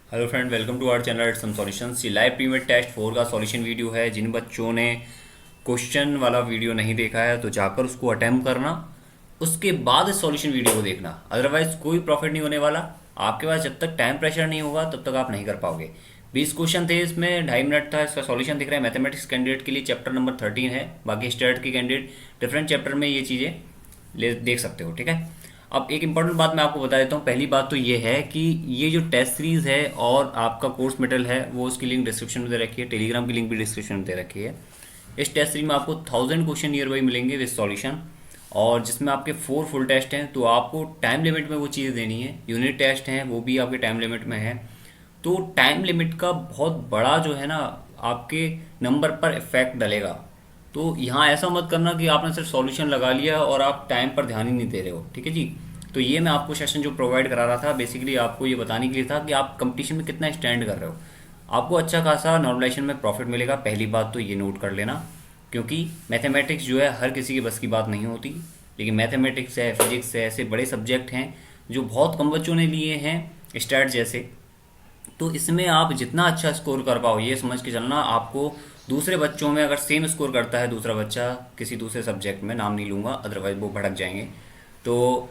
Hello friend, welcome to our channel at some solutions. ये live premier test 4 का solution video है। जिन बच्चों ने क्वेश्चन वाला वीडियो नहीं देखा है तो जाकर उसको अटेम्प्ट करना, उसके बाद इस सॉल्यूशन वीडियो को देखना। अदरवाइज कोई प्रॉफिट नहीं होने वाला आपके पास। जब तक टाइम प्रेशर नहीं होगा तब तक आप नहीं कर पाओगे। 20 क्वेश्चन थे, इसमें 2.5 मिनट था। इसका सॉल्यूशन दिख रहा है। मैथमेटिक्स कैंडिडेट के लिए चैप्टर नंबर 13 है। बाकी स्टेट के कैंडिडेट डिफरेंट चैप्टर में ये चीज़ें ले देख सकते हो। ठीक है। अब एक इंपॉर्टेंट बात मैं आपको बता देता हूँ। पहली बात तो ये है कि ये जो टेस्ट सीरीज है और आपका कोर्स मटेरियल है वो उसकी लिंक डिस्क्रिप्शन में दे रखी है। टेलीग्राम की लिंक भी डिस्क्रिप्शन में दे रखी है। इस टेस्ट सीरीज में आपको 1000 क्वेश्चन नियर बाई मिलेंगे विद सॉल्यूशन, और जिसमें आपके 4 फुल टेस्ट हैं। तो आपको टाइम लिमिट में वो चीज़ें देनी है। यूनिट टेस्ट हैं वो भी आपके टाइम लिमिट में है। तो टाइम लिमिट का बहुत बड़ा जो है ना आपके नंबर पर इफेक्ट डलेगा। तो यहाँ ऐसा मत करना कि आपने सिर्फ सॉल्यूशन लगा लिया और आप टाइम पर ध्यान ही नहीं दे रहे हो। ठीक है जी। तो ये मैं आपको सेशन जो प्रोवाइड करा रहा था बेसिकली आपको ये बताने के लिए था कि आप कंपटीशन में कितना स्टैंड कर रहे हो। आपको अच्छा खासा नॉर्मलाइजेशन में प्रॉफिट मिलेगा। पहली बात तो ये नोट कर लेना, क्योंकि मैथमेटिक्स जो है हर किसी की बस की बात नहीं होती। लेकिन मैथमेटिक्स है, फिजिक्स है, ऐसे बड़े सब्जेक्ट हैं जो बहुत कम बच्चों ने लिए हैं, स्टैट जैसे। तो इसमें आप जितना अच्छा स्कोर कर पाओ ये समझ के चलना। आपको दूसरे बच्चों में अगर सेम स्कोर करता है दूसरा बच्चा किसी दूसरे सब्जेक्ट में, नाम नहीं लूँगा अदरवाइज वो भड़क जाएंगे, तो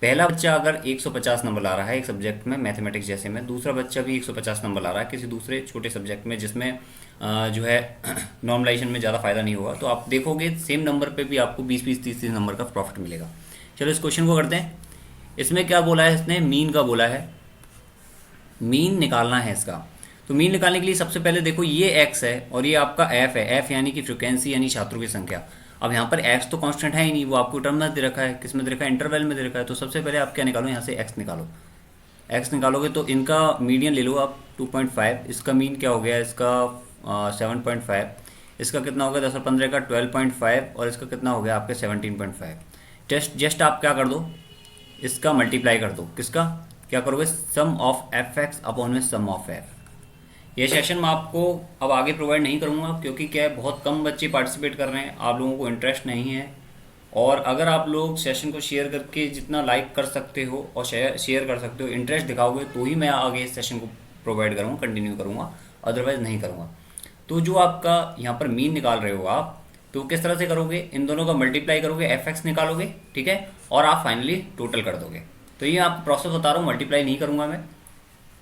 पहला बच्चा अगर 150 नंबर ला रहा है एक सब्जेक्ट में मैथमेटिक्स जैसे में, दूसरा बच्चा भी 150 नंबर ला रहा है किसी दूसरे छोटे सब्जेक्ट में जिसमें जो है नॉर्मलाइजेशन में ज़्यादा फायदा नहीं होगा, तो आप देखोगे सेम नंबर पे भी आपको 20-20, 30-30 नंबर का प्रॉफिट मिलेगा। चलो इस क्वेश्चन को करते हैं। इसमें क्या बोला है, इसने मीन का बोला है। मीन निकालना है इसका। तो मीन निकालने के लिए सबसे पहले देखो ये एक्स है और ये आपका एफ है। एफ यानी कि फ्रिक्वेंसी यानी छात्रों की संख्या। अब यहाँ पर एक्स तो कांस्टेंट है ही नहीं, वो आपको टर्म में दे रखा है। किस में दे रखा है? इंटरवल में दे रखा है। तो सबसे पहले आप क्या निकालो, यहाँ से एक्स निकालो। एक्स निकालोगे तो इनका मीडियन ले लो आप 2.5। इसका मीन क्या हो गया? इसका 7.5। इसका कितना हो गया? 10 और 15 का 12.5। और इसका कितना हो गया आपके 17.5। जस्ट आप क्या कर दो, इसका मल्टीप्लाई कर दो। किसका? क्या करोगे? सम ऑफ एफ एक्स अपॉन में सम ऑफ एफ। ये सेशन मैं आपको अब आगे प्रोवाइड नहीं करूँगा, क्योंकि क्या है बहुत कम बच्चे पार्टिसिपेट कर रहे हैं, आप लोगों को इंटरेस्ट नहीं है। और अगर आप लोग सेशन को शेयर करके जितना लाइक कर सकते हो और शेयर कर सकते हो, इंटरेस्ट दिखाओगे, तो ही मैं आगे इस सेशन को प्रोवाइड करूँगा, कंटिन्यू करूँगा, अदरवाइज नहीं करूँगा। तो जो आपका यहाँ पर मीन निकाल रहे हो आप, तो किस तरह से करोगे? इन दोनों का मल्टीप्लाई करोगे, एफ एक्स निकालोगे, ठीक है, और आप फाइनली टोटल कर दोगे। तो ये आपको प्रोसेस बता रहा हूँ, मल्टीप्लाई नहीं करूँगा मैं।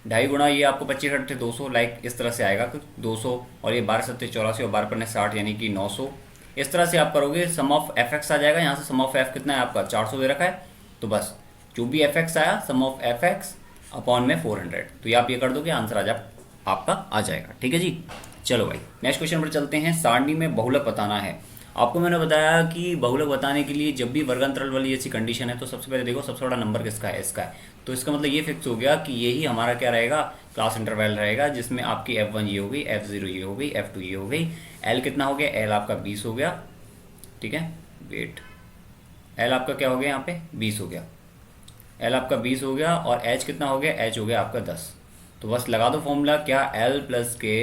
2.5 गुणा ये आपको 25 अट्ठे 200 लाइक इस तरह से आएगा कुछ 200, और ये 12 सत्ते 84 और 12 पन्ने 60 यानी कि 900। इस तरह से आप करोगे, सम ऑफ एफ एक्स आ जाएगा। यहाँ से सम ऑफ एफ कितना है आपका? 400 दे रखा है। तो बस जो भी एफ एक्स आया, सम ऑफ एफ एक्स अपॉन में 400, तो ये आप ये कर दोगे, आंसर आ जा आपका आ जाएगा। ठीक है जी। चलो भाई नेक्स्ट क्वेश्चन पर चलते हैं। सारणी में बहुलक बताना है। आपको मैंने बताया कि बहुलक बताने के लिए जब भी वर्गांतरल वाली ऐसी कंडीशन है तो सबसे पहले देखो सबसे बड़ा नंबर किसका है? इसका है। तो इसका मतलब ये फिक्स हो गया कि यही हमारा क्या रहेगा? क्लास इंटरवल रहेगा, जिसमें आपकी F1 ये हो गई, F0 ये हो गई, F2 ये हो गई। L कितना हो गया? L आपका 20 हो गया। ठीक है, वेट, L आपका क्या हो गया? यहाँ पे 20 हो गया। L आपका 20 हो गया और H कितना हो गया? H हो गया आपका 10। तो बस लगा दो फॉर्मूला, क्या? L प्लस के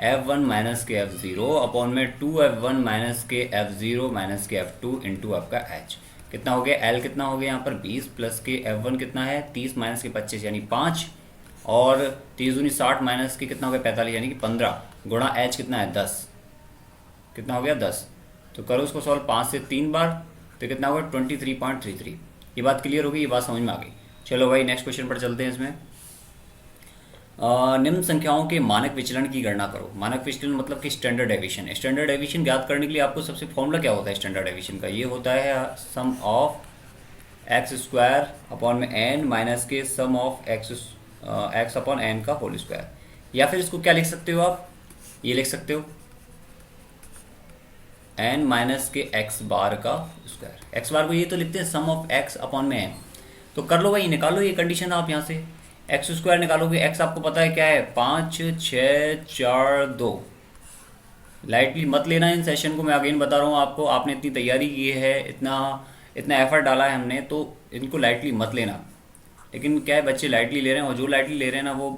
F1 माइनस के F0 अपॉन में 2F1 माइनस के F0 माइनस के F2 इंटू आपका H। कितना हो गया? L कितना हो गया यहाँ पर? 20 प्लस के F1 कितना है? 30 माइनस के 25 यानी 5, और 30 दूनी 60 माइनस के कितना हो गया? 45 यानी कि 15, गुणा H कितना है? 10। कितना हो गया? 10। तो करो उसको सॉल्व 5 से 3 बार, तो कितना होगा? 23.33। ये बात क्लियर होगी, ये बात समझ में आ गई। चलो भाई नेक्स्ट क्वेश्चन पर चलते हैं। इसमें निम्न संख्याओं के मानक विचलन की गणना करो। मानक विचलन मतलब कि स्टैंडर्ड डेविएशन। स्टैंडर्ड डेविएशन ज्ञात करने के लिए आपको सबसे फॉर्मूला क्या होता है स्टैंडर्ड डेविएशन का? ये होता है सम ऑफ एक्स स्क्वायर अपॉन में एन माइनस के सम ऑफ एक्स अपॉन एन का होल स्क्वायर। या फिर इसको क्या लिख सकते हो आप? ये लिख सकते हो एन माइनस के एक्स बार का स्क्वायर। एक्स बार को ये तो लिखते हैं सम ऑफ एक्स अपॉन में एन। तो कर लो भाई, निकालो ये कंडीशन आप यहाँ से। एक्स स्क्वायर निकालोगे, एक्स आपको पता है क्या है? 5 6 4 2। लाइटली मत लेना इन सेशन को, मैं अगेन बता रहा हूँ आपको। आपने इतनी तैयारी की है, इतना इतना एफर्ट डाला है हमने, तो इनको लाइटली मत लेना। लेकिन क्या है, बच्चे लाइटली ले रहे हैं, और जो लाइटली ले रहे हैं ना वो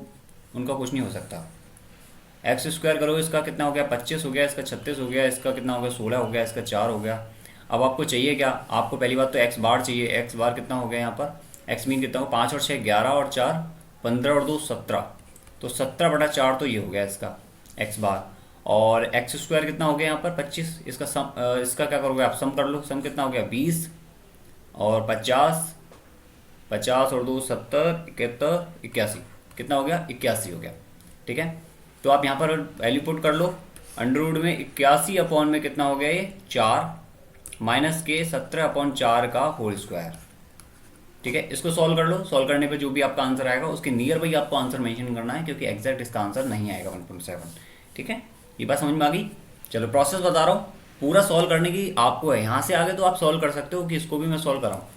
उनका कुछ नहीं हो सकता। एक्स स्क्वायर करोगे, इसका कितना हो गया? 25 हो गया, इसका 36 हो गया, इसका कितना हो गया? 16 हो गया, इसका 4 हो गया। अब आपको चाहिए क्या? आपको पहली बात तो एक्स बार चाहिए। एक्स बार कितना हो गया यहाँ पर? एक्स मीन कितना हो? 5 और 6 11 और 4 15 और 2 17। तो 17/4 तो ये हो गया इसका एक्स बार। और एक्स स्क्वायर कितना हो गया यहाँ पर 25, इसका सम इसका क्या करोगे आप, सम कर लो। सम कितना हो गया 20 और 50, 50 और 2 70, 71, 81, कितना हो गया 81 हो गया। ठीक है, तो आप यहाँ पर वैल्यू पुट कर लो। अंडर रूट में 81 अपॉन में कितना हो गया ये 4 माइनस के 17/4 का होल स्क्वायर। ठीक है, इसको सॉल्व कर लो। सॉल्व करने पे जो भी आपका आंसर आएगा उसके नियर बाई आपको आंसर मेंशन करना है, क्योंकि एग्जैक्ट इसका आंसर नहीं आएगा 1.7। ठीक है, ये बात समझ में आ गई। चलो प्रोसेस बता रहा हूँ पूरा सॉल्व करने की आपको है। यहाँ से आगे तो आप सॉल्व कर सकते हो कि इसको भी मैं सॉल्व कराऊँ।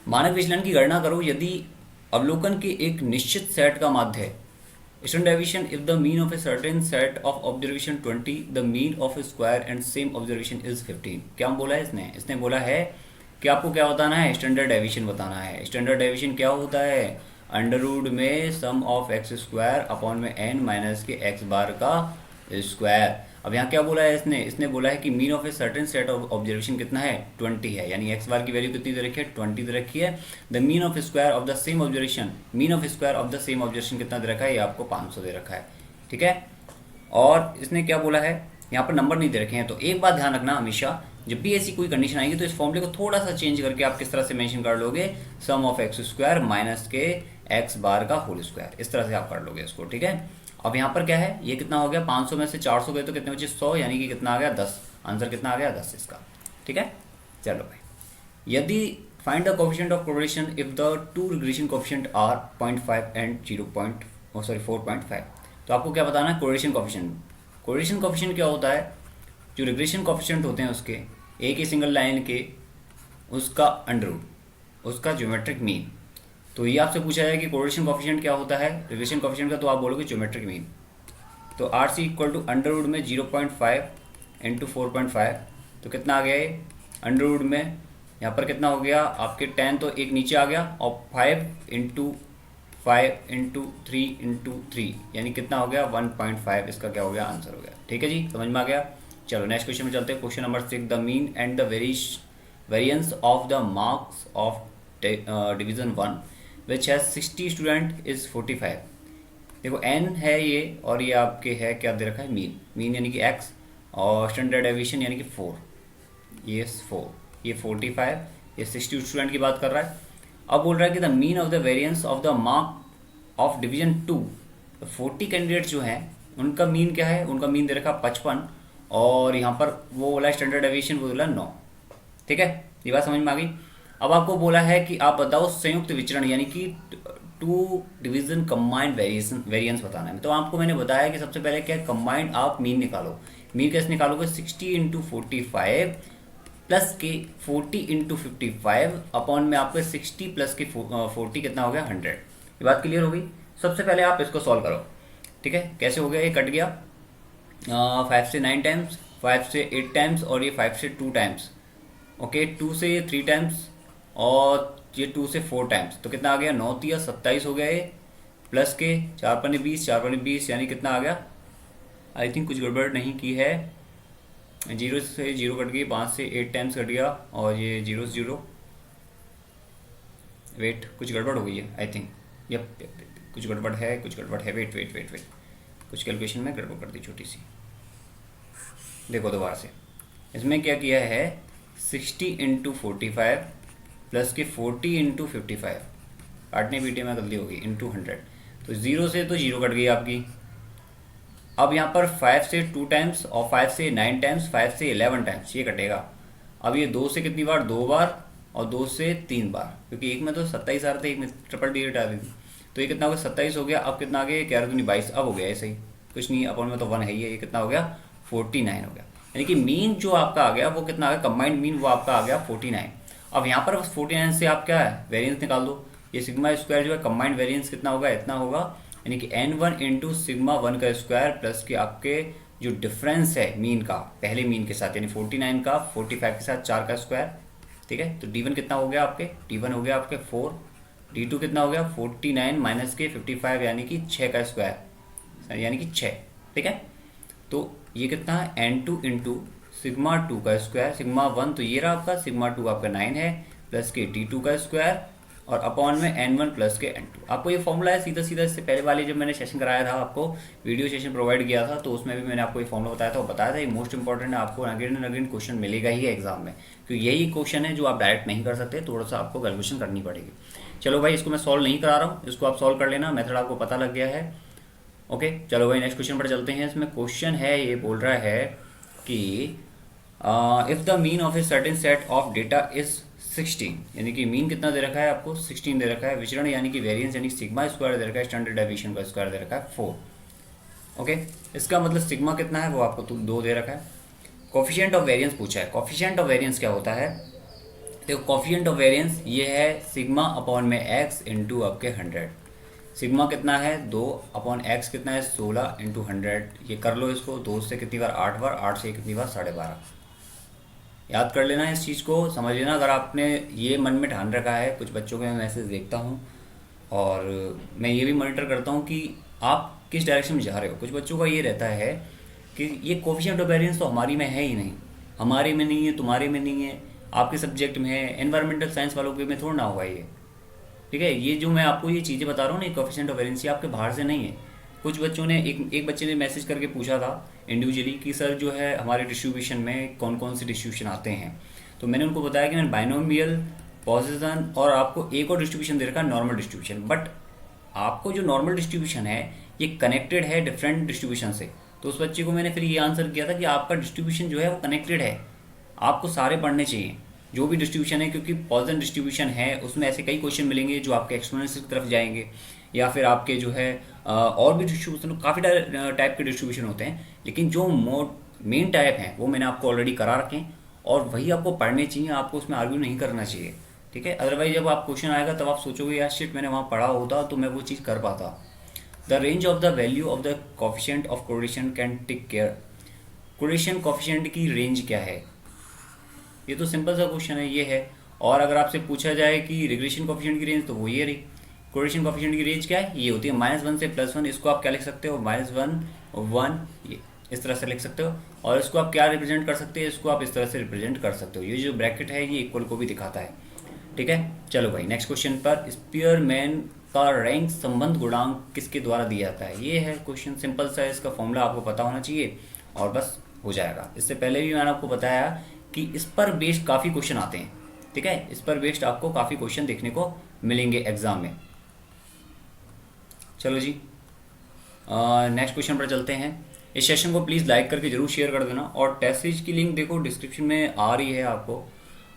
मानक विचलन की गणना करो यदि अवलोकन के एक निश्चित सेट का माध्य है। Standard deviation if the mean of a certain set of observation 20, the mean of A square and same observation is 15। क्या बोला है इसने बोला है कि आपको क्या बताना है, स्टैंडर्ड डेविएशन बताना है। स्टैंडर्ड डेविएशन क्या होता है, अंडर रूट में सम ऑफ एक्स स्क्वायर अपॉन में एन माइनस के एक्स बार का स्क्वायर। अब यहाँ क्या बोला है इसने बोला है कि mean of a certain set of observation कितना है 20 है, यानी एक्स बार की वैल्यू कितनी दे रखी है 20 दे रखी है। The mean of square of the same observation, mean of square of the same observation कितना दे रखा है, ये आपको 500 दे रखा है। ठीक है, और इसने क्या बोला है, यहाँ पर नंबर नहीं दे रखे हैं। तो एक बात ध्यान रखना, हमेशा जब भी ऐसी कोई कंडीशन आएगी तो इस फॉर्मूले को थोड़ा सा चेंज करके आप किस तरह से मेंशन कर लोगे, सम ऑफ एक्स स्क्वायर माइनस के एक्स बार का होल स्क्वायर, इस तरह से आप कर लोगे इसको। ठीक है, अब यहाँ पर क्या है, ये कितना हो गया 500 में से 400 गए तो कितने बचे 100, यानी कि कितना आ गया 10। आंसर कितना आ गया 10 इसका। ठीक है, चलो भाई, यदि find the coefficient of correlation if the two regression coefficient are 0.5 and 4.5, तो आपको क्या बताना है कोरिलेशन कोएफिशिएंट। कोरिलेशन कोएफिशिएंट क्या होता है, जो रिग्रेशन कोएफिशिएंट होते हैं उसके एक ही सिंगल लाइन के उसका अंडर रूट, उसका ज्योमेट्रिक मीन। तो ये आपसे पूछा जाए कि कोरिलेशन कोएफिशिएंट क्या होता है रिग्रेशन कोएफिशिएंट का, तो आप बोलोगे ज्योमेट्रिक मीन। तो r c equal to under root में 0.5 इंटू 4.5, तो कितना आ गया ये अंडर रूट में, यहाँ पर कितना हो गया आपके 10 तो एक नीचे आ गया, और 5 इंटू 5 इंटू 3 इंटू 3, यानी कितना हो गया 1.5, इसका क्या हो गया आंसर हो गया। ठीक है जी, समझ में आ गया। चलो नेक्स्ट क्वेश्चन में चलते हैं। Question number 6, the mean and the variance of the marks of division 1 which has 60 student is 45। देखो एन है ये, और ये आपके है क्या दे रखा है मीन यानी कि एक्स, और स्टैंडर्ड डेविएशन यानी कि 4, ये 4, ये 45, ये 60 स्टूडेंट की बात कर रहा है। अब बोल रहा है कि the mean of the variance of the mark of division 2, 40 candidates जो हैं उनका मीन क्या है, उनका मीन दे रखा 55, और यहाँ पर वो बोला स्टैंडर्ड डेविएशन वो बोला 9। ठीक है, ये बात समझ में आ गई। अब आपको बोला है कि आप बताओ संयुक्त विचरण यानी कि टू डिवीजन कंबाइंड वेरिएंस बताना है। तो आपको मैंने बताया कि सबसे पहले क्या कंबाइंड आप मीन निकालो। मीन कैसे निकालोगे, 60 इंटू 45 प्लस के 40 इंटू 55 अपॉन में आपके 60 प्लस के 40 कितना हो गया 100। ये बात क्लियर हो गई। सबसे पहले आप इसको सॉल्व करो। ठीक है, कैसे हो गया, ये कट गया 5 से 9 टाइम्स, 5 से 8 टाइम्स, और ये 5 से 2 टाइम्स। ओके, 2 से ये 3 टाइम्स, और ये 2 से 4 टाइम्स, तो कितना आ गया 9 3 27 हो गया ये, प्लस के 4 पन्ने 20, 4 पन्ने 20, यानी कितना आ गया, आई थिंक कुछ गड़बड़ नहीं की है, 0 से 0 कट गई, 5 से 8 टाइम्स कट गया, और ये 0 से 0, वेट कुछ गड़बड़ हो गई है आई थिंक, यप कुछ गड़बड़ है, वेट कुछ कैलकुलेशन में गड़बड़ कर दी छोटी सी। देखो दोबारा से, इसमें क्या किया है 60 इंटू 45 प्लस के 40 इंटू 55, काटने पीटने में गलती होगी, इंटू 100, तो 0 से तो 0 कट गई आपकी। अब यहाँ पर 5 से 2 टाइम्स, और 5 से 9 टाइम्स, 5 से 11 टाइम्स ये कटेगा। अब ये 2 से कितनी बार, 2 बार, और 2 से 3 बार, क्योंकि एक में तो 27 आ रहे थे, एक में ट्रिपल डिजिट आ रही थी, तो ये कितना हो गया 27 हो गया। अब कितना आ गया, 11 दूनी 22, अब हो गया ऐसे ही, कुछ नहीं अपॉन में तो 1 है ही है, ये कितना हो गया 49 हो गया। यानी कि मीन जो आपका आ गया वो कितना आ गया, कंबाइंड मीन वो आपका आ गया 49। अब यहाँ पर 49 से आप क्या है वेरिएंस निकाल दो। ये सिग्मा स्क्वायर जो है कंबाइंड वेरिएंस कितना होगा, इतना होगा, यानी कि n1 इंटू सिग्मा 1 का स्क्वायर प्लस के आपके जो डिफरेंस है मीन का पहले मीन के साथ, यानी 49 का 45 के साथ 4 का स्क्वायर। ठीक है, तो d1 कितना हो गया आपके, d1 हो गया आपके 4, d2 कितना हो गया 49 माइनस के 55 यानी कि 6 का स्क्वायर, यानी कि 6। ठीक है, तो ये कितना है n2 इंटू सिग्मा 2 का स्क्वायर, सिग्मा 1 तो ये रहा आपका, सिग्मा 2 आपका 9 है, प्लस के d2 का स्क्वायर, और अपॉन में n1 प्लस के n2। आपको ये फॉर्मूला है सीधा सीधा। इससे पहले वाले जब मैंने सेशन कराया था, आपको वीडियो सेशन प्रोवाइड किया था, तो उसमें भी मैंने आपको ये फॉर्मूला बताया था और बताया था ये मोस्ट इंपॉर्टेंट है, आपको अगेन एंड अगेन क्वेश्चन मिलेगा ही एग्जाम में, क्योंकि यही क्वेश्चन है जो आप डायरेक्ट नहीं कर सकते, थोड़ा सा आपको कैलकुलेशन करनी पड़ेगी। चलो भाई, इसको मैं सॉल्व नहीं करा रहा हूँ, इसको आप सॉल्व कर लेना, मेथड आपको पता लग गया है। ओके, चलो भाई नेक्स्ट क्वेश्चन पर चलते हैं। इसमें क्वेश्चन है, ये बोल रहा है कि if the mean of a certain set of data is 16, यानी कि मीन कितना दे रखा है आपको, 16 दे रखा है। विचरण यानी कि वेरिएंस यानी सिग्मा स्क्वायर दे रखा है, स्टैंडर्ड डेविएशन का स्क्वायर दे रखा है 4। ओके, इसका मतलब सिग्मा कितना है वो आपको 2 दे रखा है। कोफिशिएंट ऑफ वेरिएंस पूछा है। कोफिशिएंट ऑफ वेरिएंस क्या होता है, देखो कोफिशिएंट ऑफ वेरिएंस ये है सिग्मा अपॉन में एक्स इंटू आपके 100। सिग्मा कितना है 2 अपॉन एक्स कितना है 16 इंटू 100। ये कर लो इसको, 2 से कितनी बार 8 बार, 8 से कितनी बार 12.5। याद कर लेना इस चीज़ को, समझ लेना। अगर आपने ये मन में ठान रखा है, कुछ बच्चों के मैं मैसेज देखता हूँ और मैं ये भी मॉनिटर करता हूँ कि आप किस डायरेक्शन में जा रहे हो। कुछ बच्चों का ये रहता है कि ये कोफिशिएंट ऑफ वेरिएंस तो हमारी में है ही नहीं, हमारे में नहीं है, तुम्हारे में नहीं है, आपके सब्जेक्ट में है, एनवायरमेंटल साइंस वालों के में थोड़ा ना होगा ये। ठीक है, ये जो मैं आपको ये चीज़ें बता रहा हूँ ना, कोफिशिएंट ऑफ वेरिएंस ये आपके बाहर से नहीं है। कुछ बच्चों ने एक बच्चे ने मैसेज करके पूछा था इंडिविजुअली कि सर जो है हमारे डिस्ट्रीब्यूशन में कौन कौन से डिस्ट्रीब्यूशन आते हैं। तो मैंने उनको बताया कि मैंने बाइनोमियल, पॉजिशन और आपको एक और डिस्ट्रीब्यूशन दे रखा है, नॉर्मल डिस्ट्रीब्यूशन। बट आपको जो नॉर्मल डिस्ट्रीब्यूशन है ये कनेक्टेड है डिफरेंट डिस्ट्रीब्यूशन से। तो उस बच्चे को मैंने फिर ये आंसर किया था कि आपका डिस्ट्रीब्यूशन जो है वो कनेक्टेड है, आपको सारे पढ़ने चाहिए जो भी डिस्ट्रीब्यूशन है, क्योंकि पॉजिशन डिस्ट्रीब्यूशन है उसमें ऐसे कई क्वेश्चन मिलेंगे जो आपके एक्सपोनेंशियल की तरफ जाएंगे, या फिर आपके जो है और भी डिस्ट्रीब्यूशन, काफ़ी टाइप के डिस्ट्रीब्यूशन होते हैं। लेकिन जो मेन टाइप हैं वो मैंने आपको ऑलरेडी करा रखे हैं और वही आपको पढ़ने चाहिए, आपको उसमें आर्ग्यू नहीं करना चाहिए। ठीक है, अदरवाइज जब आप क्वेश्चन आएगा तब आप सोचोगे यार शिट मैंने वहाँ पढ़ा होता तो मैं वो चीज़ कर पाता। The range of the value of the coefficient of correlation can take care. Correlation coefficient की रेंज क्या है, ये तो सिंपल सा क्वेश्चन है, ये है। और अगर आपसे पूछा जाए कि रिग्रेशन कोफिशिएंट की रेंज, तो वो ये रही। कोरिलेशन कोफिशिएंट की रेंज क्या है, ये होती है -1 से +1। इसको आप क्या लिख सकते हो, -1 1, ये इस तरह से लिख सकते हो। और इसको आप क्या रिप्रेजेंट कर सकते हैं, इसको आप इस तरह से रिप्रेजेंट कर सकते हो। ये जो ब्रैकेट है ये इक्वल को भी दिखाता है। ठीक है, चलो भाई नेक्स्ट क्वेश्चन पर। स्पीयरमैन का रैंक संबंध गुणांक किसके द्वारा दिया जाता है, ये है क्वेश्चन। सिंपल सा है, इसका फॉर्मूला आपको पता होना चाहिए और बस हो जाएगा। इससे पहले भी मैंने आपको बताया कि इस पर बेस्ड काफ़ी क्वेश्चन आते हैं। ठीक है, इस पर बेस्ड आपको काफ़ी क्वेश्चन देखने को मिलेंगे एग्जाम में। चलो जी नेक्स्ट क्वेश्चन पर चलते हैं। इस सेशन को प्लीज़ लाइक करके जरूर शेयर कर देना। और टेस्ट सीरीज की लिंक देखो डिस्क्रिप्शन में आ रही है।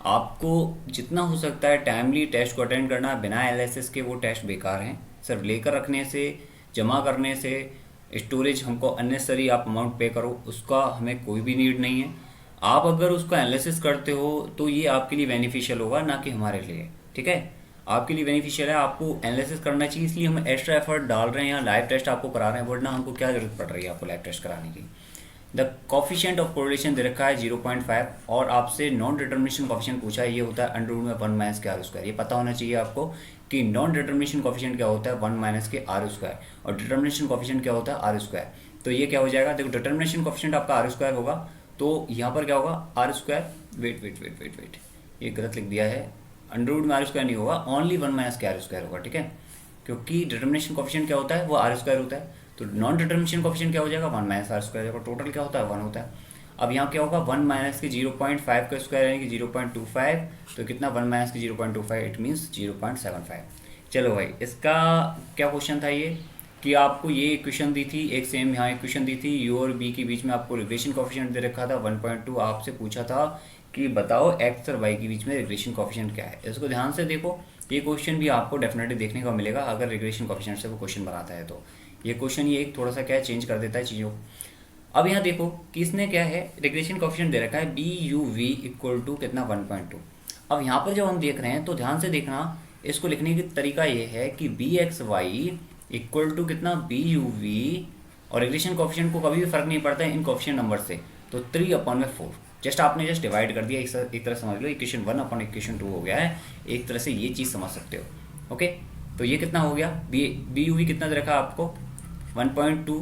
आपको जितना हो सकता है टाइमली टेस्ट को अटेंड करना। बिना एनालिसिस के वो टेस्ट बेकार हैं। सिर्फ लेकर रखने से, जमा करने से, स्टोरेज हमको अननेसेसरी आप अमाउंट पे करो, उसका हमें कोई भी नीड नहीं है। आप अगर उसका एनालिसिस करते हो तो ये आपके लिए बेनिफिशियल होगा, ना कि हमारे लिए। ठीक है, आपके लिए बेनिफिशियल है, आपको एनालिसिस करना चाहिए, इसलिए हम एक्स्ट्रा एफर्ट डाल रहे हैं। यहाँ लाइव टेस्ट आपको करा रहे हैं, वरना हमको क्या जरूरत पड़ रही है आपको लाइव टेस्ट कराने की। द कोफिशिएंट ऑफ कोरिलेशन दे रखा है 0.5 और आपसे नॉन डिटर्मिनेशन कोफिशिएंट पूछा है, ये होता है √1 - के r²। ये पता होना चाहिए आपको कि नॉन डिटर्मिनेशन कोफिशिएंट क्या होता है, 1 - के r², और डिटर्मिनेशन कोफिशिएंट क्या होता है r²। तो ये क्या हो जाएगा, देखो डिटर्मिनेशन कोफिशिएंट आपका r² होगा, तो यहाँ पर क्या होगा r²। वेट, ये गलत लिख दिया है, √में r² नहीं होगा, ओनली 1 - के r² होगा। ठीक है, क्योंकि डिटर्मिनेशन कोफिशिएंट क्या होता है, वो r² होता है। तो नॉन डिटर्मिनेशन कोफिशिएंट क्या हो जाएगा, 1 - r²। टोटल क्या होता है, 1 होता है। अब यहाँ क्या होगा, 1 - के 0.5 का स्क्वायर यानी कि 0.25, तो कितना 1 - के 0.25, इट मीन्स 0.75। चलो भाई, इसका क्या क्वेश्चन था ये, कि आपको ये इक्वेशन दी थी, एक सेम यहाँ इक्वेशन दी थी, u और b के बीच में आपको रिग्रेशन कोफिशिएंट दे रखा था 1.2। आपसे पूछा था कि बताओ x और y के बीच में रिग्रेशन कोफिशिएंट क्या है। इसको ध्यान से देखो, ये क्वेश्चन भी आपको डेफिनेटली देखने को मिलेगा अगर रिग्रेशन कोफिशिएंट से वो क्वेश्चन बनाता है। तो ये क्वेश्चन ये एक थोड़ा सा क्या चेंज कर देता है चीज़ों। अब यहाँ देखो कि इसने क्या है, रिग्रेशन कोफिशिएंट दे रखा है BUV = कितना 1.2। अब यहाँ पर जब हम देख रहे हैं तो ध्यान से देखना, इसको लिखने का तरीका ये है कि BXY = कितना BUV, और रिग्रेशन कोफिशिएंट को कभी भी फर्क नहीं पड़ता है इन कोफिशिएंट नंबर से, तो 3/4। जस्ट आपने डिवाइड कर दिया, एक तरह समझ लो इक्वेशन 1 / इक्वेशन 2 हो गया है। एक तरह से ये चीज़ समझ सकते हो। ओके, तो ये कितना हो गया, BUV कितना दे रखा आपको 1.2,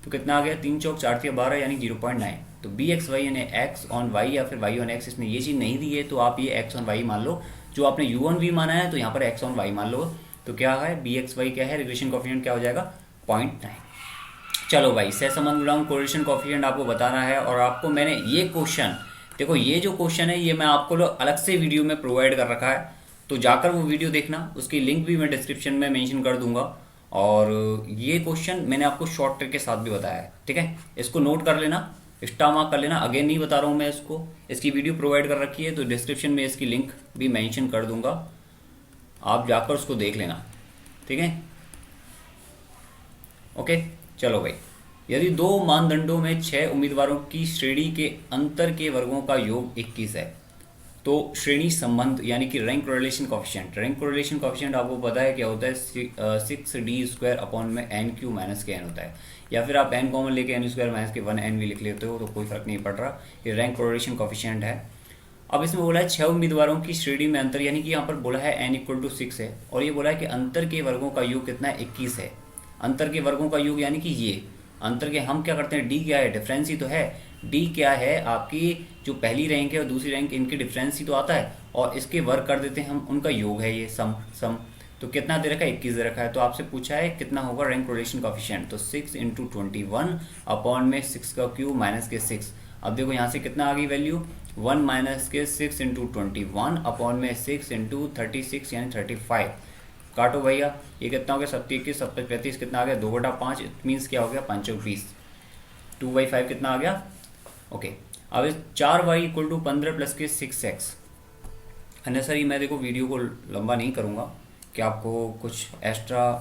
तो कितना आ गया 3 चौक 4 × 12 यानी 0.9। तो BXY यानी x on y या फिर y on x, इसने ये चीज़ नहीं दी है तो आप ये x on y मान लो, जो आपने u1v माना है तो यहाँ पर x ऑन y मान लो, तो क्या है bxy क्या है, रिग्रेशन कॉफिशिएंट क्या हो जाएगा 0.9। चलो भाई, सहसंबंध गुणांक कोरिलेशन कॉफिशिएंट आपको बताना है। और आपको मैंने ये क्वेश्चन, देखो ये जो क्वेश्चन है ये मैं आपको अलग से वीडियो में प्रोवाइड कर रखा है, तो जाकर वो वीडियो देखना, उसकी लिंक भी मैं डिस्क्रिप्शन में मेंशन कर दूंगा। और ये क्वेश्चन मैंने आपको शॉर्ट ट्रिक के साथ भी बताया है, ठीक है, इसको नोट कर लेना, स्टार मार्क कर लेना। अगेन नहीं बता रहा हूँ मैं इसको, इसकी वीडियो प्रोवाइड कर रखी है, तो डिस्क्रिप्शन में इसकी लिंक भी मेंशन कर दूंगा, आप जाकर उसको देख लेना, ठीक है। ओके, चलो भाई, यदि दो मानदंडों में 6 उम्मीदवारों की श्रेणी के अंतर के वर्गों का योग 21 है, तो श्रेणी संबंध यानी कि rank correlation coefficient, rank correlation coefficient आपको पता है क्या होता है, 6d² अपॉन में n³ माइनस के n होता है, या फिर आप n कॉमन लेके n² माइनस के 1n भी लिख लेते हो, तो कोई फर्क नहीं पड़ रहा, ये रैंक कोरिलेशन कॉफिशिएंट है। अब इसमें बोला है 6 उम्मीदवारों की श्रेणी में अंतर, यानी कि यहाँ पर बोला है n = 6 है, और ये बोला है कि अंतर के वर्गों का योग कितना है 21 है। अंतर के वर्गों का योग यानी कि ये अंतर के हम क्या करते हैं, डी क्या है, डिफरेंस ही तो है। डी क्या है, आपकी जो पहली रैंक है और दूसरी रैंक, इनके डिफरेंस ही तो आता है, और इसके वर्ग कर देते हैं हम, उनका योग है ये सम। तो कितना दे रखा है 21 दे रखा है, तो आपसे पूछा है कितना होगा रैंक कोरिलेशन कॉफिशिएंट, तो 6 × 21 अपॉन में 6³ माइनस के 6। अब देखो यहाँ से कितना आ गई वैल्यू, 1 माइनस के 6 × 21 अपॉन में 6 × 36 यानी 35। काटो भैया, ये कितना हो गया 70 21 70 35, कितना आ गया 2/5, इट मीन्स क्या हो गया 5 × 20, 2/5 कितना आ गया। ओके, अब इस 4y = 15 प्लस के 6x। अननेसरी मैं देखो वीडियो को लंबा नहीं करूँगा कि आपको कुछ एक्स्ट्रा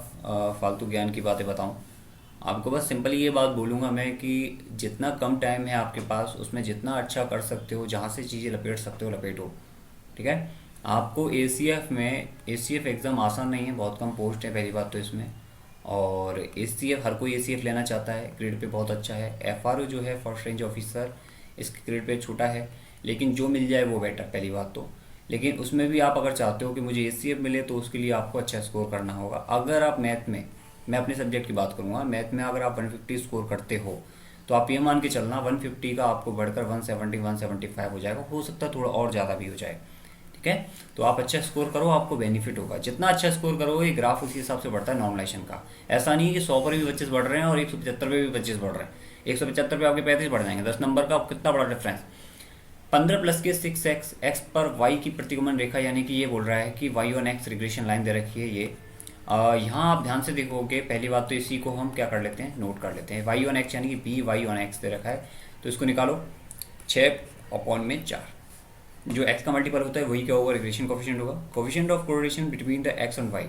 फालतू ज्ञान की बातें बताऊँ, आपको बस सिंपली ये बात बोलूँगा मैं कि जितना कम टाइम है आपके पास, उसमें जितना अच्छा कर सकते हो, जहाँ से चीज़ें लपेट सकते हो लपेटो, ठीक है। आपको ACF में, ACF एग्ज़ाम आसान नहीं है, बहुत कम पोस्ट है पहली बात तो इसमें, और ACF हर कोई ACF लेना चाहता है, ग्रेड पे बहुत अच्छा है। FRO जो है फर्स्ट रेंज ऑफिसर, इसके ग्रेड पे छोटा है, लेकिन जो मिल जाए वो बेटर पहली बात तो। लेकिन उसमें भी आप अगर चाहते हो कि मुझे ACF मिले, तो उसके लिए आपको अच्छा स्कोर करना होगा। अगर आप मैथ में, मैं अपने सब्जेक्ट की बात करूँगा, मैथ में अगर आप 150 स्कोर करते हो, तो आप ये मान के चलना 150 का आपको बढ़कर 170 175 हो जाएगा, हो सकता है थोड़ा और ज़्यादा भी हो जाए, ठीक है। तो आप अच्छा स्कोर करो, आपको बेनिफिट होगा, जितना अच्छा स्कोर करोगे ग्राफ उसी हिसाब से बढ़ता है नॉर्मलाइजेशन का। ऐसा नहीं है कि 100 पर भी 25 बढ़ रहे हैं और 175 पे भी 25 बढ़ रहे हैं, 175 पे आपके 35 बढ़ जाएंगे, 10 नंबर का कितना बड़ा डिफरेंस। 15 प्लस के 6x, x पर y की प्रतिगमन रेखा, यानी कि ये बोल रहा है कि y on x regression line दे रखी है ये। यहाँ आप ध्यान से देखोगे, पहली बात तो इसी को हम क्या कर लेते हैं, नोट कर लेते हैं। y on x यानी कि by on x दे रखा है, तो इसको निकालो 6/4, जो x का मल्टीपल होता है वही क्या होगा, रिग्रेशन कोफिशिएंट होगा। Coefficient of correlation between the x और y,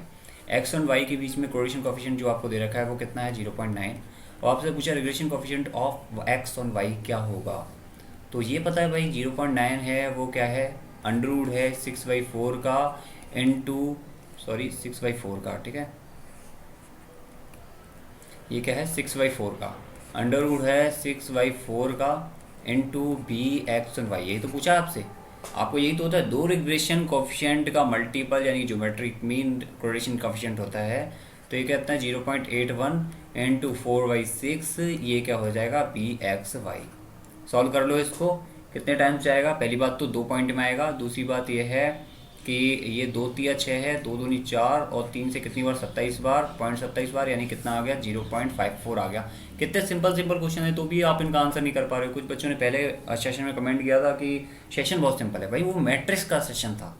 x और y के बीच में कोरिलेशन कोफिशिएंट जो आपको दे रखा है वो कितना है 0.9, और आपसे पूछा रिग्रेशन कोफिशिएंट ऑफ x और y क्या होगा, तो ये पता है भाई 0.9 है, वो क्या है अंडर है 6/4 का इंटू 6/4 का, ठीक है, ये क्या है 6/4 का अंडर है 6/4 का इंटू bx और y, यही तो पूछा आपसे, आपको यही तो होता है, दो रिग्रेशन कोफिशिएंट का मल्टीपल यानी ज्योमेट्रिक मीन कोरिलेशन कोफिशिएंट होता है। तो ये कहता है 0.81 इंटू 4/6, ये क्या हो जाएगा bxy। सॉल्व कर लो इसको, कितने टाइम से आएगा, पहली बात तो 2 पॉइंट में आएगा, दूसरी बात ये है कि ये 2 × 6 है, 2 दूनी 4 और 3 से कितनी बार 27 बार, 0.27 बार, यानी कितना आ गया 0.54 आ गया। कितने सिंपल क्वेश्चन है, तो भी आप इनका आंसर नहीं कर पा रहे हो। कुछ बच्चों ने पहले सेशन में कमेंट किया था कि सेशन बहुत सिंपल है, भाई वो मैट्रिक्स का सेशन था,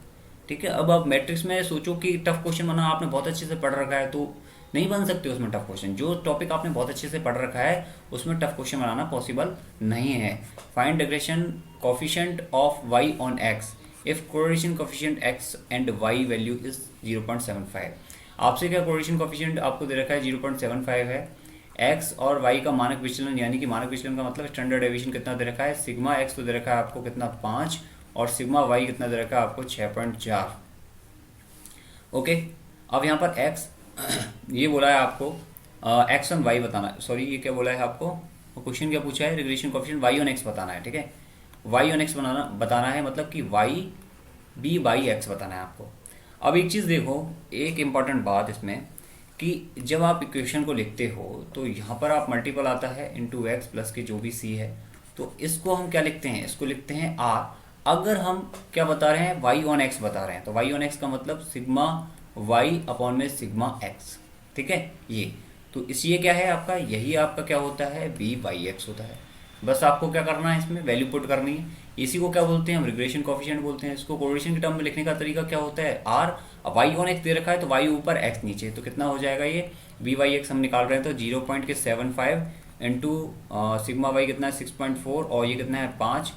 ठीक है। अब आप मैट्रिक्स में सोचो कि टफ क्वेश्चन बना, आपने बहुत अच्छे से पढ़ रखा है तो नहीं बन सकते उसमें टफ क्वेश्चन। जो टॉपिक आपने बहुत अच्छे से पढ़ रखा है उसमें टफ क्वेश्चन बनाना पॉसिबल नहीं है। Find regression coefficient of y on x if correlation coefficient x and y value is 0.75। आपसे क्या कोरिलेशन कोफिशिएंट आपको दे रखा है 0.75 है, x और y का मानक विचलन, यानी कि मानक विचलन का मतलब स्टैंडर्ड डेविएशन कितना दे रखा है, सिग्मा x तो दे रखा है आपको कितना 5, और सिग्मा y कितना दे रखा है आपको 6.4। ओके, अब यहाँ पर x ये बोला है आपको x on y बताना, सॉरी ये क्या बोला है आपको, क्वेश्चन क्या पूछा है, regression coefficient y on x बताना है, ठीक है, y on x बताना है, मतलब कि y b/x बताना है आपको। अब एक चीज़ देखो, एक इम्पॉर्टेंट बात इसमें कि जब आप इक्वेशन को लिखते हो तो यहाँ पर आप मल्टीपल आता है इंटू एक्स प्लस के जो भी c है, तो इसको हम क्या लिखते हैं, इसको लिखते हैं r। अगर हम क्या बता रहे हैं, वाई ऑन एक्स बता रहे हैं, तो वाई ऑन एक्स का मतलब सिग्मा वाई अपॉन में सिग्मा एक्स, ठीक है। ये तो इसलिए क्या है आपका, यही आपका क्या होता है, बी वाई एक्स होता है। बस आपको क्या करना है, इसमें वैल्यू पुट करनी है। इसी को क्या बोलते हैं हम, रिग्रेशन कोफिशिएंट बोलते हैं। इसको कोरिलेशन के टर्म में लिखने का तरीका क्या होता है, आर, वाई ऑन एक्स दे रखा है तो वाई ऊपर एक्स नीचे, तो कितना हो जाएगा ये बी वाई एक्स हम निकाल रहे हैं तो 0.75 इंटू सिग्मा वाई कितना है 6.4 और ये कितना है 5,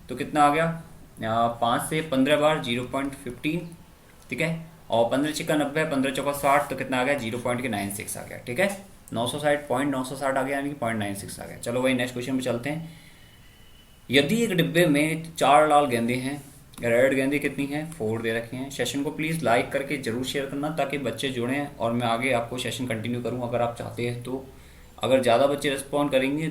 तो कितना आ गया 5 से 15 बार 0.15, ठीक है। और 15 छिक्का 90, 15 चौका 60, तो कितना आ गया 0.96 आ गया, ठीक है। 960 आ गया, यानी कि 0.96 आ गया। चलो वही नेक्स्ट क्वेश्चन पे चलते हैं। यदि एक डिब्बे में 4 लाल गेंदे हैं, रेड गेंदे कितनी हैं, 4 दे रखे हैं। सेशन को प्लीज़ लाइक करके जरूर शेयर करना ताकि बच्चे जुड़ें और मैं आगे आपको सेशन कंटिन्यू करूं अगर आप चाहते हैं तो। अगर ज़्यादा बच्चे रिस्पॉन्ड करेंगे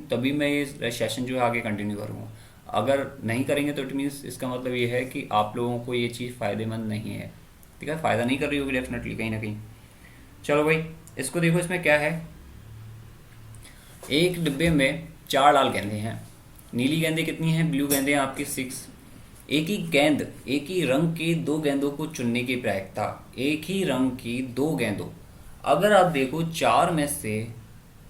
तभी मैं ये सेशन जो है आगे कंटिन्यू करूँगा। अगर नहीं करेंगे तो इट मीन्स इसका मतलब ये है कि आप लोगों को ये चीज़ फ़ायदेमंद नहीं है, ठीक है, फ़ायदा नहीं कर रही होगी डेफिनेटली कहीं ना कहीं। चलो भाई इसको देखो, इसमें क्या है, एक डिब्बे में 4 लाल गेंदे हैं, नीली गेंदें कितनी हैं, ब्लू गेंदें आपकी 6। एक ही गेंद, एक ही रंग की 2 गेंदों को चुनने की प्रायिकता, एक ही रंग की 2 गेंदों, अगर आप देखो 4 में से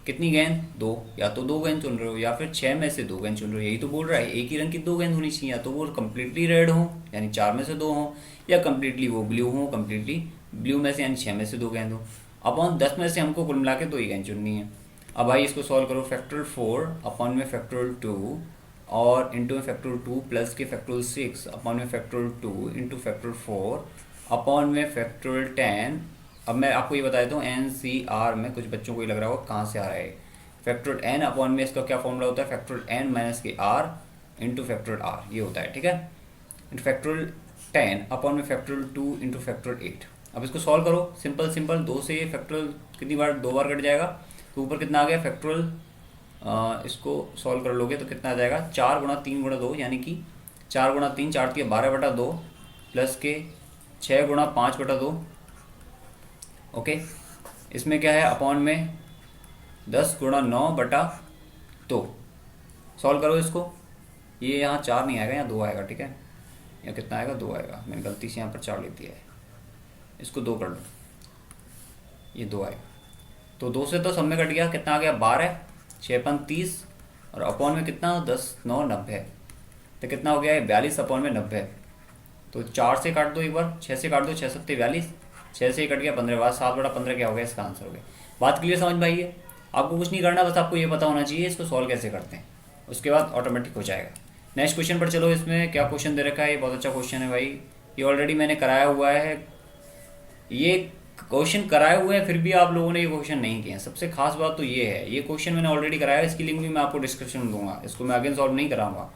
कितनी गेंद, 2, या तो 2 गेंद चुन रहे हो या फिर 6 में से 2 गेंद चुन रहे हो, यही तो बोल रहा है। एक ही रंग की 2 गेंद होनी चाहिए, या तो वो कम्प्लीटली रेड हो यानी 4 में से 2 हो, या कम्प्लीटली वो ब्लू हो, कम्प्लीटली ब्लू में से यानी 6 में से 2 गेंद हो। अपॉन 10 में से हमको कुल मिला के 2 ही गेंद चुननी है। अब भाई इसको सॉल्व करो, फैक्टोरियल 4 अपॉन में फैक्टोरियल 2 और इंटू में फैक्टोरियल 2 प्लस के फैक्टोरियल 6 अपॉन में फैक्टोरियल 2 इंटू फैक्टोरियल 4 अपॉन में फैक्टोरियल 10। अब मैं आपको ये बता देता हूँ NCR में कुछ बच्चों को ये लग रहा होगा कहाँ से आ रहा है। फैक्टोरियल n अपॉन में इसका क्या फॉर्मूला होता है, फैक्टोरियल n माइनस के r इंटू फैक्टोरियल r, ये होता है, ठीक है। फैक्टोरियल 10 अपॉन में फैक्टोरियल 2 इंटू फैक्टोरियल 8। अब इसको सॉल्व करो, सिंपल 2 से ये फैक्टोरियल कितनी बार, 2 बार कट जाएगा, तो ऊपर कितना आ गया फैक्टोरियल, इसको सॉल्व कर लोगे तो कितना आ जाएगा 4 गुणा 3 गुणा 2, यानी कि 4 गुणा 3 4 3 12/2 प्लस के 6 गुणा 5/2, ओके। इसमें क्या है अपॉन में 10 गुणा 9/2। सॉल्व करो इसको, ये यहाँ 4 नहीं आएगा, यहाँ 2 आएगा, ठीक है। यहाँ कितना आएगा, 2 आएगा, मैंने गलती से यहाँ पर 4 लिख दिया है, इसको 2 कर लो, ये 2 आएगा। तो 2 से तो सब में कट गया, कितना आ गया 12, 6 5 30 और अपॉन में कितना 10 9 90, तो कितना हो गया है 42 अपॉन में 90। तो 4 से काट दो एक बार, 6 से काट दो, 6 7 42, 6 से कट गया 15, बाद 7/15 क्या हो गया, इसका आंसर हो गया। बात क्लियर समझ में आई है? आपको कुछ नहीं करना, बस आपको ये पता होना चाहिए इसको सॉल्व कैसे करते हैं, उसके बाद ऑटोमेटिक हो जाएगा। नेक्स्ट क्वेश्चन पर चलो। इसमें क्या क्वेश्चन दे रखा है, ये बहुत अच्छा क्वेश्चन है भाई, ये ऑलरेडी मैंने कराया हुआ है, ये क्वेश्चन कराए हुए हैं फिर भी आप लोगों ने ये क्वेश्चन नहीं किए हैं। सबसे खास बात तो ये है, ये क्वेश्चन मैंने ऑलरेडी कराया है, इसकी लिंक भी मैं आपको डिस्क्रिप्शन में दूंगा, इसको मैं अगेन सॉल्व नहीं कराऊंगा,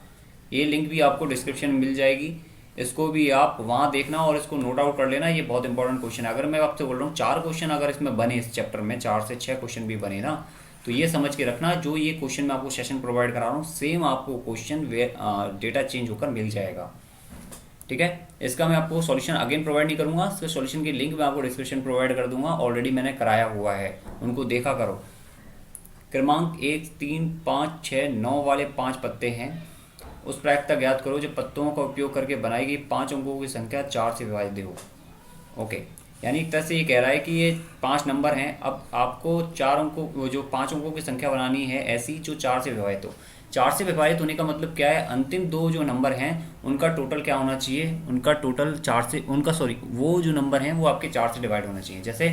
ये लिंक भी आपको डिस्क्रिप्शन में मिल जाएगी, इसको भी आप वहाँ देखना और इसको नोट आउट कर लेना। ये बहुत इंपॉर्टेंट क्वेश्चन है। अगर मैं आपसे बोल रहा हूँ 4 क्वेश्चन अगर इसमें बने, इस चैप्टर में 4 से 6 क्वेश्चन भी बने ना, तो ये समझ के रखना जो ये क्वेश्चन मैं आपको सेशन प्रोवाइड करा रहा हूँ सेम आपको क्वेश्चन डेटा चेंज होकर मिल जाएगा, ठीक है। इसका मैं आपको सॉल्यूशन अगेन प्रोवाइड नहीं करूंगा, इसके सॉल्यूशन की लिंक मैं आपको डिस्क्रिप्शन प्रोवाइड कर दूंगा, ऑलरेडी मैंने कराया हुआ है, उनको देखा करो। क्रमांक 1 3 5 6 9 वाले 5 पत्ते हैं, उस प्रायिकता ज्ञात करो जब पत्तों का उपयोग करके बनाई गई 5 अंकों की संख्या 4 से विभाजित हो, ओके। यानी एक तरह से ये कह रहा है कि ये 5 नंबर हैं, अब आपको 4 अंकों, जो 5 अंकों की संख्या बनानी है ऐसी जो 4 से विभाजित हो। 4 से विभाजित होने का मतलब क्या है, अंतिम 2 जो नंबर हैं उनका टोटल क्या होना चाहिए, उनका टोटल 4 से, वो जो नंबर हैं वो आपके 4 से डिवाइड होना चाहिए। जैसे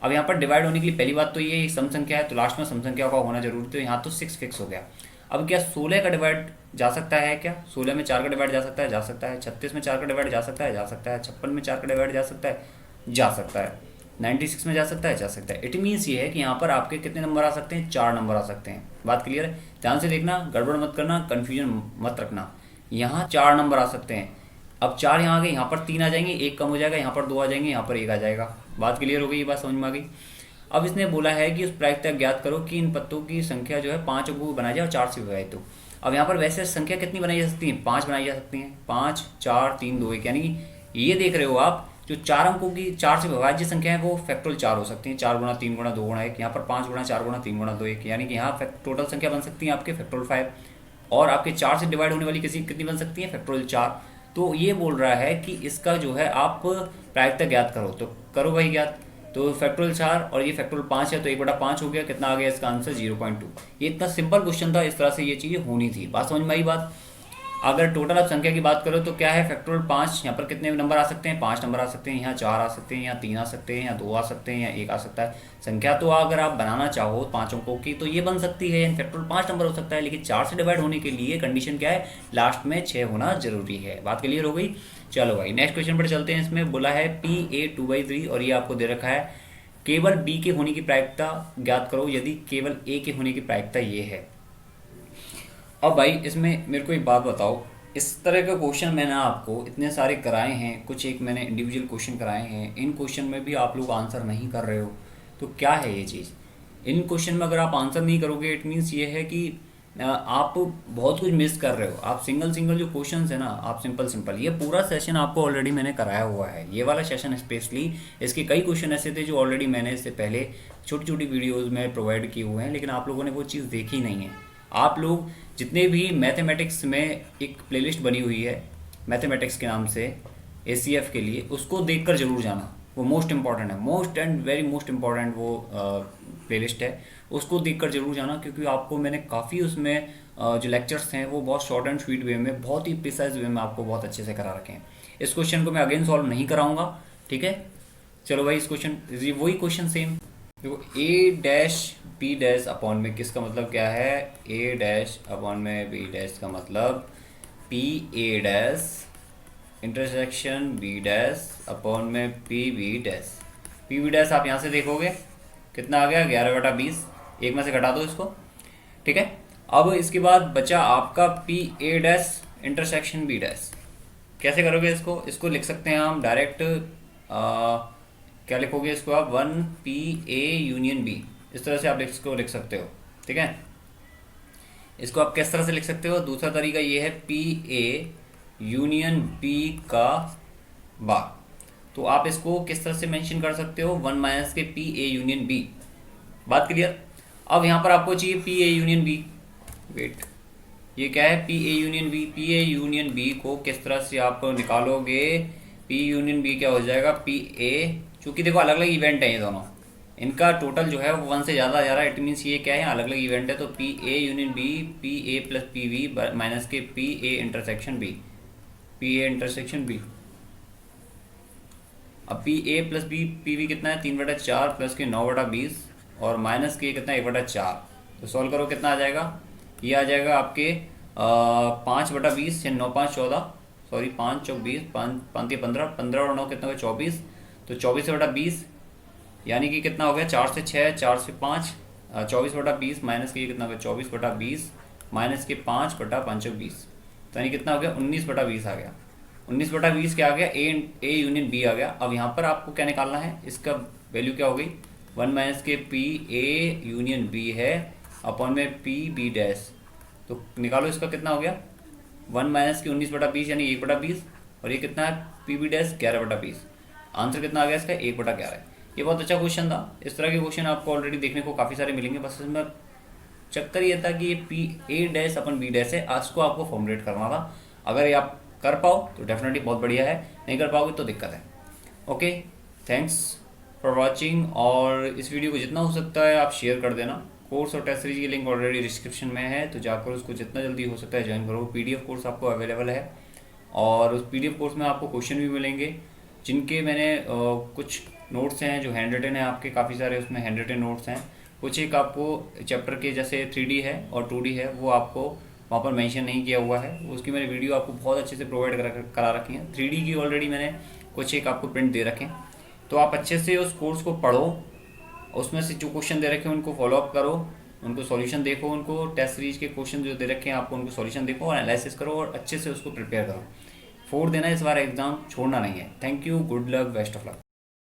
अब यहाँ पर डिवाइड होने के लिए पहली बात तो ये सम संख्या है, तो लास्ट में सम संख्या का होना जरूरी, तो यहाँ तो 6 फिक्स हो गया। अब क्या 16 का डिवाइड जा सकता है, क्या 16 में 4 का डिवाइड जा सकता है, जा सकता है। 36 में 4 का डिवाइड जा सकता है, जा सकता है। 56 में 4 का डिवाइड जा सकता है, जा सकता है। 96 में जा सकता है, जा सकता है। इट मीन्स ये है कि यहाँ पर आपके कितने नंबर आ सकते हैं, 4 नंबर आ सकते हैं। बात क्लियर है? ध्यान से देखना, गड़बड़ मत करना, कन्फ्यूजन मत रखना। यहाँ 4 नंबर आ सकते हैं। अब 4 यहाँ आ गए, यहाँ पर 3 आ जाएंगे, 1 कम हो जाएगा, यहाँ पर 2 आ जाएंगे, यहाँ पर 1 आ जाएगा। बात क्लियर हो गई, ये बात समझ में आ गई। अब इसने बोला है कि उस प्रायिकता ज्ञात करो कि इन पत्तों की संख्या जो है 5 अंकों की बनाई जाए और 4 से विभाजित हो। अब यहाँ पर वैसे संख्या कितनी बनाई जा सकती है, 5 बनाई जा सकती हैं। 5 4 3 2 1, यानी ये देख रहे हो आप, जो 4 अंकों की 4 से विभाज्य संख्या है वो फैक्टोरियल 4 हो सकती है, 4 गुणा 3 गुणा 2 गुणा 1। यहाँ पर 5 गुणा 4 गुणा 3 गुणा 2 1, यानी कि यहाँ टोटल संख्या बन सकती है आपके फैक्टोरियल 5। और आपके 4 से डिवाइड होने वाली किसी कितनी बन सकती है, फैक्टोरियल 4। तो ये बोल रहा है कि इसका जो है आप प्रायिकता ज्ञात करो, तो करो भाई ज्ञात। तो फैक्टोरियल 4 और ये फैक्टोरियल 5 है, तो 1/5 हो गया, कितना आ गया इसका आंसर 0.2। ये इतना सिंपल क्वेश्चन था, इस तरह से ये चीज़ें होनी थी। बात समझ में आई बात। अगर टोटल आप संख्या की बात करो तो क्या है, फैक्टोरियल 5, यहाँ पर कितने नंबर आ सकते हैं, 5 नंबर आ सकते हैं, यहाँ 4 आ सकते हैं, यहाँ 3 आ सकते हैं, यहाँ 2 आ सकते हैं, यहाँ 1 आ सकता है। संख्या तो अगर आप बनाना चाहो 5 अंकों की तो ये बन सकती है, फैक्टोरियल 5 नंबर हो सकता है, लेकिन 4 से डिवाइड होने के लिए कंडीशन क्या है, लास्ट में 6 होना जरूरी है। बात क्लियर हो गई। चलो भाई नेक्स्ट क्वेश्चन पर चलते हैं। इसमें बोला है PA 2/3 और ये आपको दे रखा है केवल B के होने की प्रायिकता ज्ञात करो यदि केवल A के होने की प्रायिकता ये है। अब भाई इसमें मेरे को एक बात बताओ, इस तरह का क्वेश्चन मैंने आपको इतने सारे कराए हैं, कुछ एक मैंने इंडिविजुअल क्वेश्चन कराए हैं, इन क्वेश्चन में भी आप लोग आंसर नहीं कर रहे हो, तो क्या है ये चीज़। इन क्वेश्चन में अगर आप आंसर नहीं करोगे इट मीन्स ये है कि आप बहुत कुछ मिस कर रहे हो। आप सिंगल सिंगल जो क्वेश्चंस है ना, आप सिंपल सिंपल, ये पूरा सेशन आपको ऑलरेडी मैंने कराया हुआ है, ये वाला सेशन स्पेशली। इसके कई क्वेश्चन ऐसे थे जो ऑलरेडी मैंने इससे पहले छोटी छोटी वीडियोज़ में प्रोवाइड किए हुए हैं, लेकिन आप लोगों ने वो चीज़ देखी नहीं है। आप लोग जितने भी मैथमेटिक्स में एक प्लेलिस्ट बनी हुई है मैथमेटिक्स के नाम से ACF के लिए, उसको देखकर जरूर जाना, वो मोस्ट इम्पॉर्टेंट है, most and very most important वो प्लेलिस्ट है, उसको देखकर जरूर जाना, क्योंकि आपको मैंने काफ़ी उसमें जो लेक्चर्स हैं वो बहुत शॉर्ट एंड स्वीट वे में, बहुत ही प्रिसाइज वे में आपको बहुत अच्छे से करा रखे हैं। इस क्वेश्चन को मैं अगेन सॉल्व नहीं कराऊंगा, ठीक है। चलो भाई इस क्वेश्चन, वही क्वेश्चन सेम देखो, A-B- अपॉन में किसका मतलब क्या है, A- अपॉन में B- का मतलब PA- इंटरसेक्शन B- अपॉन में PB-। PB- आप यहाँ से देखोगे कितना आ गया, 11/20, एक में से घटा दो इसको, ठीक है। अब इसके बाद बचा आपका PA- इंटरसेक्शन B-। कैसे करोगे इसको लिख सकते हैं हम डायरेक्ट, क्या लिखोगे इसको आप, 1PA यूनियन B, इस तरह से आप इसको लिख सकते हो, ठीक है। इसको आप किस तरह से लिख सकते हो, दूसरा तरीका ये है PA यूनियन B का बार, तो आप इसको किस तरह से मेंशन कर सकते हो, 1 माइनस के PA यूनियन B। बात क्लियर। अब यहाँ पर आपको चाहिए PA यूनियन B, वेट, ये क्या है, PA union B। PA union B को किस तरह से आप निकालोगे, P यूनियन B क्या हो जाएगा, PA, चूंकि देखो अलग अलग इवेंट है ये दोनों, इनका टोटल जो है वो 1 से ज़्यादा जा रहा है, इट मीन्स ये क्या है, अलग अलग इवेंट है, तो PA union B, PA plus PB minus के PA intersection B, PA intersection B। अब PA प्लस PB कितना है, 3/4 प्लस के 9/20 और माइनस के कितना 1/4, तो सॉल्व करो कितना आ जाएगा, ये आ जाएगा आपके 5/20 या 9×5 14, सॉरी 5×4 = 20, 5×5 15, 15 और 9 कितना हो गया 24, तो 24/20 यानी कि कितना हो गया, 4 से 6, 4 से 5, 24/20 माइनस के कितना हो गया 24/20 माइनस के 5/520, तो यानी कितना हो गया 19/20 आ गया। 19/20 क्या आ गया, ए यूनियन B आ गया। अब यहाँ पर आपको क्या निकालना है, इसका वैल्यू क्या हो गई, 1 माइनस के PA यूनियन B है अपॉन में PB-, तो निकालो इसका कितना हो गया, 1 माइनस की 19/20 यानी 1/20, और ये कितना है PB- 11/20, आंसर कितना आ गया इसका 1/11। ये बहुत अच्छा क्वेश्चन था। इस तरह के क्वेश्चन आपको ऑलरेडी देखने को काफ़ी सारे मिलेंगे, बस इसमें चक्कर ये था कि ये PA- अपॉन B- है, आज को आपको फॉर्मुलेट करना था। अगर ये आप कर पाओ तो डेफिनेटली बहुत बढ़िया है, नहीं कर पाओगे तो दिक्कत है। ओके, थैंक्स फॉर वॉचिंग, और इस वीडियो को जितना हो सकता है आप शेयर कर देना। कोर्स और टेस्ट सीरीज की लिंक ऑलरेडी डिस्क्रिप्शन में है, तो जाकर उसको जितना जल्दी हो सकता है ज्वाइन करो। PDF कोर्स आपको अवेलेबल है, और उस PDF कोर्स में आपको क्वेश्चन भी मिलेंगे जिनके मैंने कुछ नोट्स हैं जो हैंड रिटन है आपके, काफ़ी सारे उसमें हैंड रिटन नोट्स हैं। कुछ एक आपको चैप्टर के जैसे 3D है और 2D है वो आपको वहाँ पर मेंशन नहीं किया हुआ है, उसकी मैंने वीडियो आपको बहुत अच्छे से प्रोवाइड करा रखी है। 3D की ऑलरेडी मैंने कुछ एक आपको प्रिंट दे रखे हैं, तो आप अच्छे से उस कोर्स को पढ़ो, उसमें से जो क्वेश्चन दे रखे हैं उनको फॉलोअप करो, उनको सॉल्यूशन देखो, उनको टेस्ट सीरीज के क्वेश्चन जो दे रखे हैं आपको उनको सॉल्यूशन देखो और एनालिसिस करो और अच्छे से उसको प्रिपेयर करो। 4 देना इस बार एग्जाम, छोड़ना नहीं है। Thank you, good luck, best of luck.